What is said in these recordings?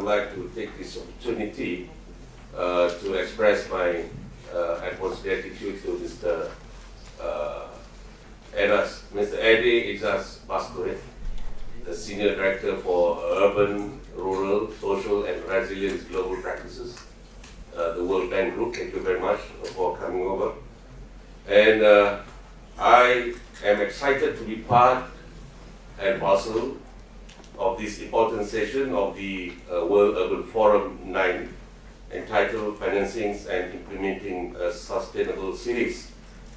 would like to take this opportunity to express my utmost gratitude to Mr. Mr. Edi Ijaz Baskore, the Senior Director for Urban, Rural, Social and Resilience Global Practices, the World Bank Group. Thank you very much for coming over. And I am excited to be part and parcel of this important session of the World Urban Forum 9, entitled Financing and Implementing Sustainable Cities.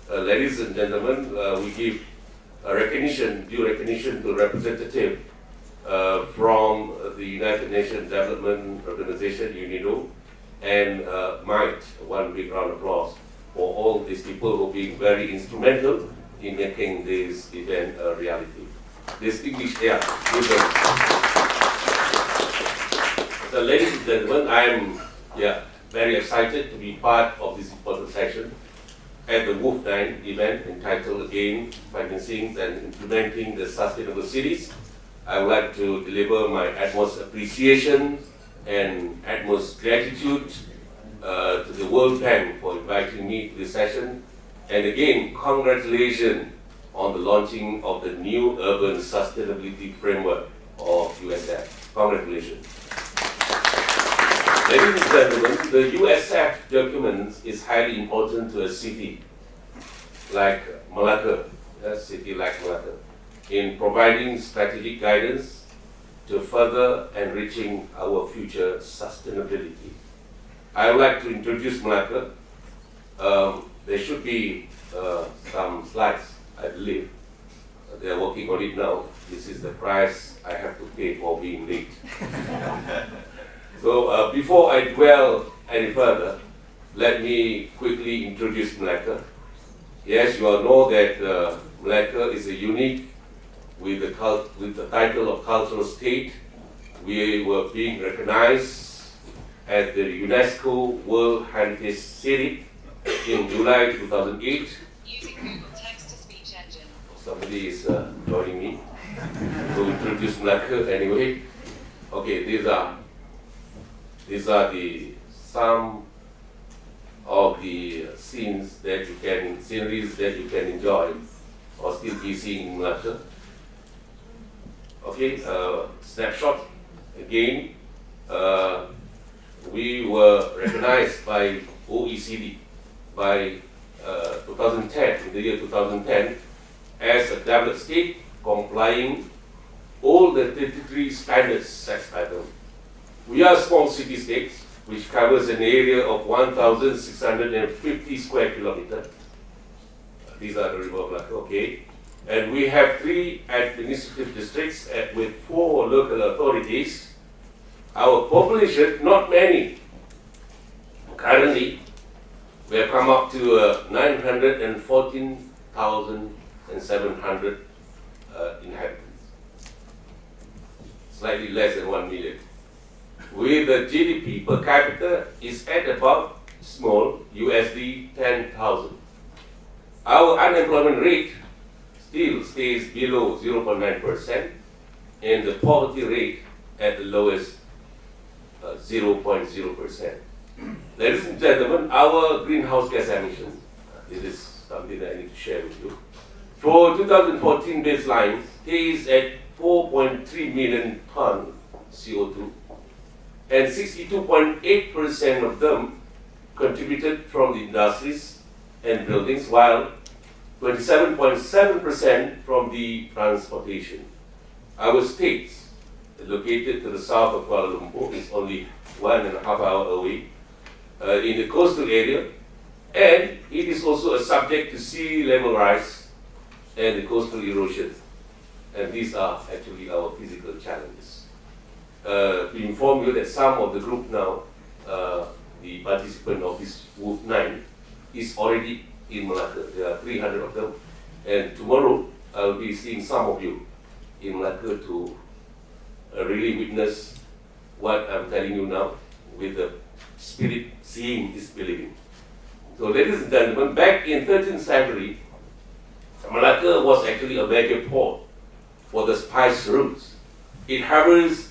Ladies and gentlemen, we give due recognition to representative from the United Nations Development Organization, UNIDO, and MITE. One big round of applause for all these people who have been very instrumental in making this event a reality. Distinguished, so ladies and gentlemen, I am very excited to be part of this important session at the WUF9 event entitled again, Financing and Implementing the Sustainable Cities. I would like to deliver my utmost appreciation and utmost gratitude to the World Bank for inviting me to this session. And again, congratulations on the launching of the new Urban Sustainability Framework of USF. Congratulations. Ladies and gentlemen, the USF document is highly important to a city like Melaka, in providing strategic guidance to further enriching our future sustainability. I would like to introduce Melaka. There should be some slides, I believe. They are working on it now. This is the price I have to pay for being late. So before I dwell any further, let me quickly introduce Melaka. Yes, you all know that Melaka is a unique with the title of cultural state. We were being recognized as the UNESCO World Heritage City in July 2008. Using Google text-to-speech engine. Somebody is joining me to introduce Melaka anyway. Okay, these are some of the scenes that you can, sceneries that you can enjoy or still be seeing in Melaka. Okay, snapshot again. We were recognized by OECD by 2010, in the year 2010, as a developed state complying all the 33 standards set by them. We are a small city-state which covers an area of 1,650 square kilometers. These are the river Melaka, okay. And we have 3 administrative districts with 4 local authorities. Our population, not many. Currently, we have come up to 914,700 inhabitants, slightly less than 1 million. With the GDP per capita is at about small USD 10,000. Our unemployment rate still stays below 0.9%, and the poverty rate at the lowest 0.0%. Ladies and gentlemen, our greenhouse gas emissions, this is something that I need to share with you. For 2014 baseline, stays at 4.3 million ton CO2, and 62.8% of them contributed from the industries and buildings, while 27.7% from the transportation. Our state, located to the south of Kuala Lumpur, is only 1.5 hours away in the coastal area, and it is also subject to sea level rise and the coastal erosion. And these are actually our physical challenges. To inform you that some of the group now, the participant of this WUF9, is already in Melaka. There are 300 of them. And tomorrow, I'll be seeing some of you in Melaka to really witness what I'm telling you now with the spirit, seeing is believing. So ladies and gentlemen, back in 13th century, Melaka was actually a major port for the spice routes. It harbors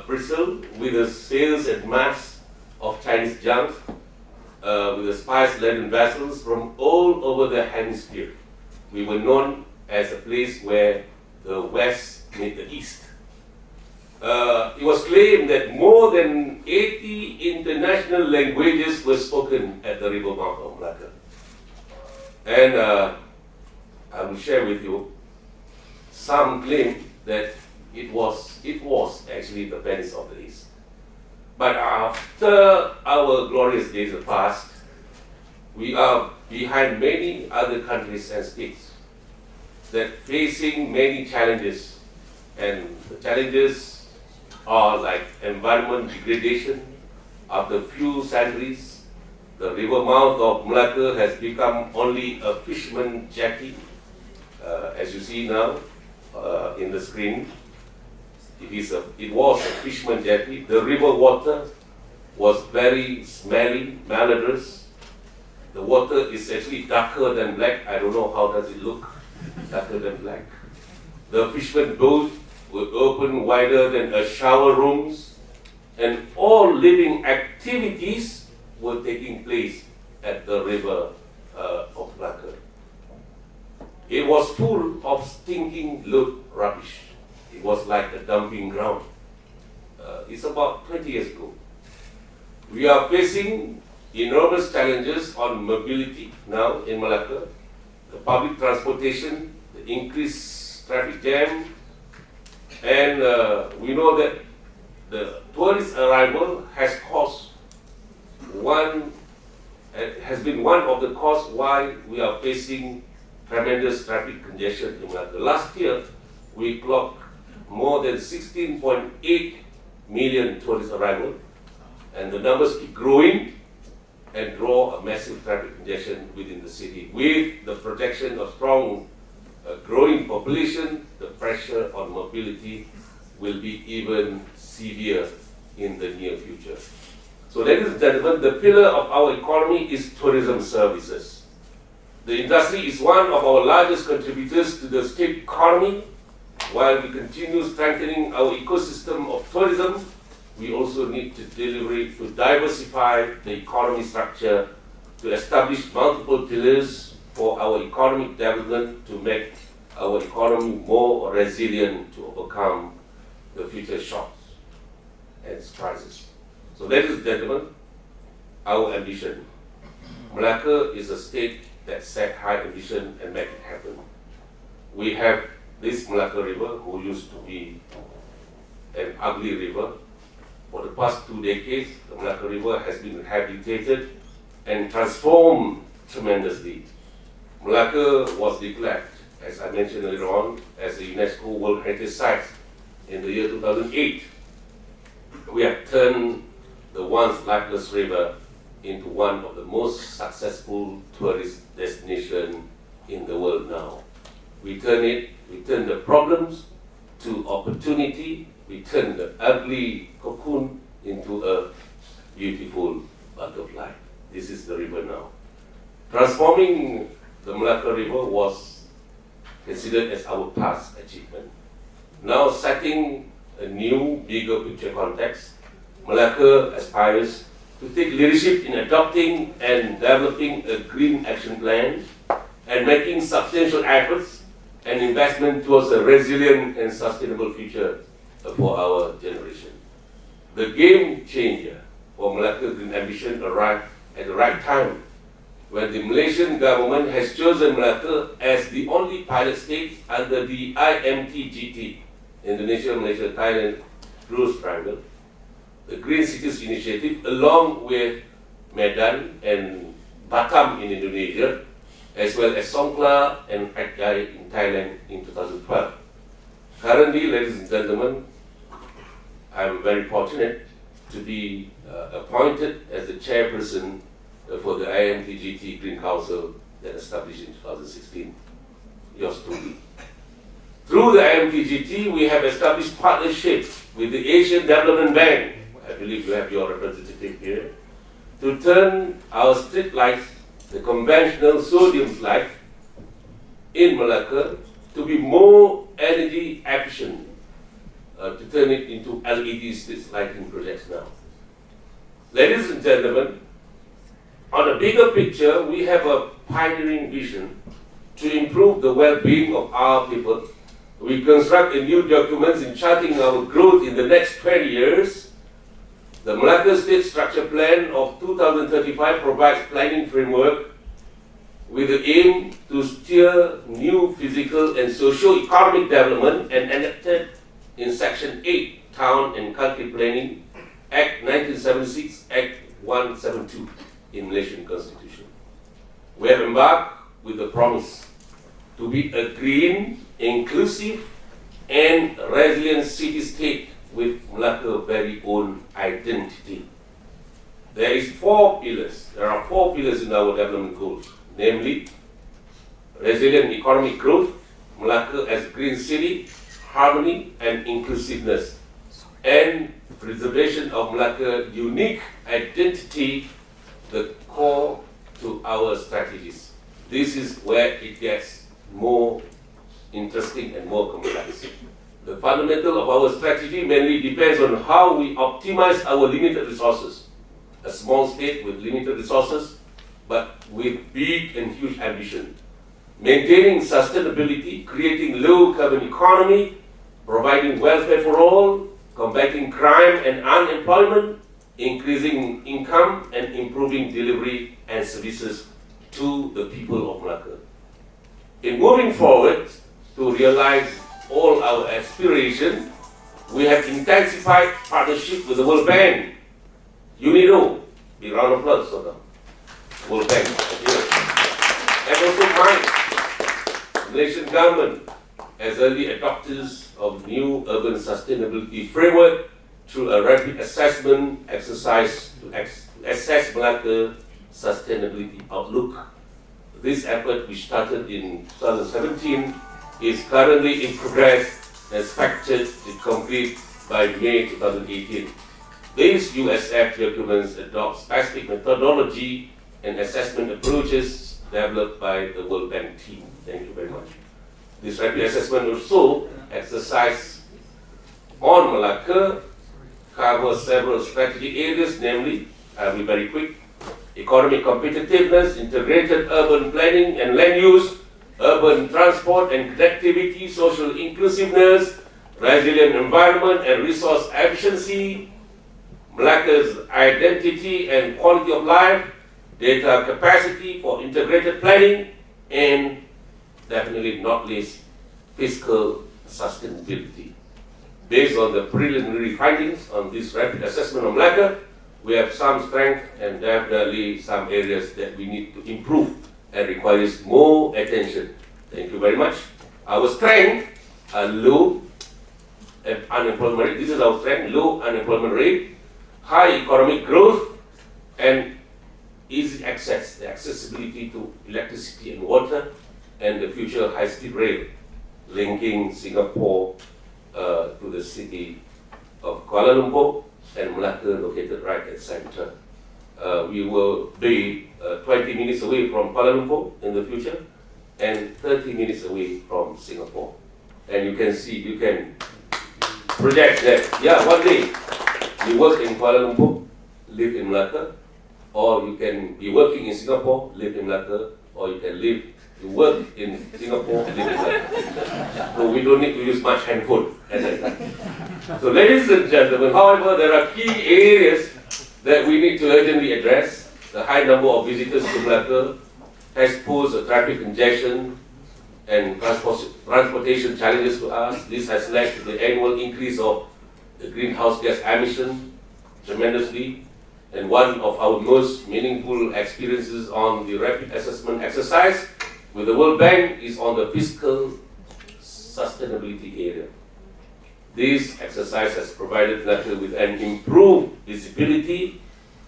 bristle with the sails and masts of Chinese junk, with the spice-laden vessels from all over the hemisphere. We were known as a place where the West met the East. It was claimed that more than 80 international languages were spoken at the river mouth of Melaka. And I will share with you, some claim that it was actually the Venice of the East. But after our glorious days have passed, we are behind many other countries and states that facing many challenges. And the challenges are like environment degradation. After few centuries, the river mouth of Melaka has become only a fisherman jetty. As you see now in the screen, it was a fisherman jetty. The river water was very smelly, malodorous. The water is actually darker than black. I don't know how does it look, darker than black. The fishermen boats were open wider than a shower rooms, and all living activities were taking place at the river of Melaka. It was full of stinking load rubbish. It was like a dumping ground. It's about 20 years ago. We are facing enormous challenges on mobility now in Melaka. The public transportation, the increased traffic jam, and we know that the tourist arrival has been one of the causes why we are facing tremendous traffic congestion in Melaka. Last year, we clocked more than 16.8 million tourist arrivals, and the numbers keep growing and draw a massive traffic congestion within the city. With the projection of strong growing population, the pressure on mobility will be even severe in the near future. So ladies and gentlemen, the pillar of our economy is tourism services. The industry is one of our largest contributors to the state economy. While we continue strengthening our ecosystem of tourism, we also need to diversify the economy structure, to establish multiple pillars for our economic development, to make our economy more resilient to overcome the future shocks and crises. So ladies and gentlemen, our ambition. Melaka is a state that set high ambition and make it happen. We have this Melaka River, who used to be an ugly river. For the past 2 decades, the Melaka River has been rehabilitated and transformed tremendously. Melaka was declared, as I mentioned earlier on, as a UNESCO World Heritage Site in the year 2008. We have turned the once lifeless river into one of the most successful tourist destinations in the world now. We turn the problems to opportunity. We turn the ugly cocoon into a beautiful butterfly. This is the river now. Transforming the Melaka River was considered as our past achievement. Now setting a new, bigger picture context, Melaka aspires to take leadership in adopting and developing a green action plan and making substantial efforts and investment towards a resilient and sustainable future for our generation. The game changer for Melaka Green Ambition arrived at the right time, when the Malaysian government has chosen Melaka as the only pilot state under the IMTGT, Indonesia, Malaysia, Thailand Growth Triangle. The Green Cities Initiative, along with Medan and Batam in Indonesia, as well as Songkla and Aceh in Thailand in 2012. Currently, ladies and gentlemen, I am very fortunate to be appointed as the chairperson for the IMTGT Green Council that established in 2016. Yours truly. Through the IMTGT, we have established partnerships with the Asian Development Bank. I believe you have your representative here, to turn our street lights, the conventional sodium light in Melaka, to be more energy efficient. to turn it into LED street lighting projects now. Ladies and gentlemen, on a bigger picture, we have a pioneering vision to improve the well-being of our people. We construct a new documents in charting our growth in the next 20 years. The Melaka State Structure Plan of 2035 provides planning framework with the aim to steer new physical and socio-economic development and enacted in Section 8, Town and Country Planning, Act 1976, Act 172 in Malaysian Constitution. We have embarked with the promise to be a green, inclusive, and resilient city-state with Melaka's very own identity. There are four pillars in our development goals, namely resilient economic growth, Melaka as green city, harmony and inclusiveness, and preservation of Melaka's unique identity, the core to our strategies. This is where it gets more interesting and more complex. The fundamental of our strategy mainly depends on how we optimize our limited resources. A small state with limited resources, but with big and huge ambition. Maintaining sustainability, creating low carbon economy, providing welfare for all, combating crime and unemployment, increasing income and improving delivery and services to the people of Melaka. In moving forward to realize all our aspirations, we have intensified partnership with the World Bank, UNIDO, big round of applause for them. World Bank, and also mine, Malaysian government, as early adopters of new urban sustainability framework through a rapid assessment exercise to assess Melaka sustainability outlook. This effort, which started in 2017, is currently in progress and expected to complete by May 2018. These USF documents adopt specific methodology and assessment approaches developed by the World Bank team. Thank you very much. This rapid assessment also exercise on Melaka covers several strategic areas, namely, I'll be very quick, economic competitiveness, integrated urban planning and land use, urban transport and connectivity, social inclusiveness, resilient environment and resource efficiency, Melaka's identity and quality of life, data capacity for integrated planning, and definitely not least, fiscal sustainability. Based on the preliminary findings on this rapid assessment of Melaka, we have some strength and definitely some areas that we need to improve and requires more attention. Thank you very much. Our strength are low unemployment rate. This is our strength, low unemployment rate, high economic growth, and easy access, the accessibility to electricity and water, and the future high-speed rail linking Singapore to the city of Kuala Lumpur and Melaka located right at the center. We will be 20 minutes away from Kuala Lumpur in the future and 30 minutes away from Singapore. And you can see, you can project that, yeah, one day you work in Kuala Lumpur, live in Melaka, or you can be working in Singapore, live in Melaka, or you can live to work in Singapore, live in Melaka. So we don't need to use much handphone at that time. So ladies and gentlemen, however, there are key areas that we need to urgently address. The high number of visitors to Melaka has posed a traffic congestion and transportation challenges to us. This has led to the annual increase of the greenhouse gas emission tremendously. And one of our most meaningful experiences on the rapid assessment exercise with the World Bank is on the fiscal sustainability area. This exercise has provided Melaka with an improved visibility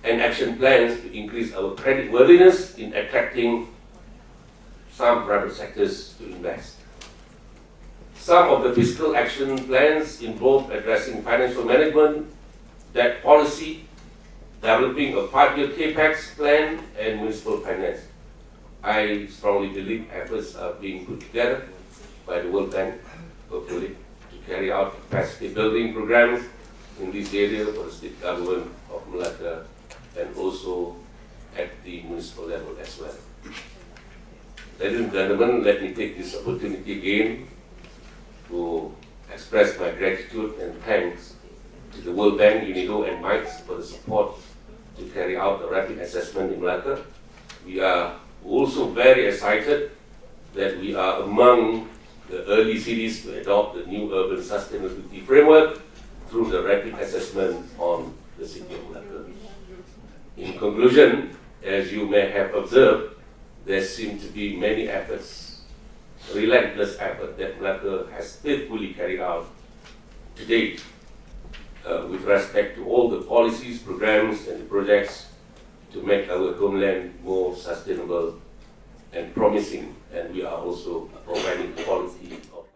and action plans to increase our creditworthiness in attracting some private sectors to invest. Some of the fiscal action plans involve addressing financial management, debt policy, developing a 5-year capex plan, and municipal finance. I strongly believe efforts are being put together by the World Bank, hopefully, to carry out capacity building programs in this area for the state government of Melaka and also at the municipal level as well. Ladies and gentlemen, let me take this opportunity again to express my gratitude and thanks to the World Bank, UNIDO and MITES for the support to carry out the rapid assessment in Melaka. We are also very excited that we are among the early cities to adopt the new urban sustainability framework through the rapid assessment on the city of Melaka. In conclusion, as you may have observed, there seem to be many efforts, relentless effort that Melaka has faithfully carried out to date with respect to all the policies, programs, and projects to make our homeland more sustainable and promising, and we are also providing quality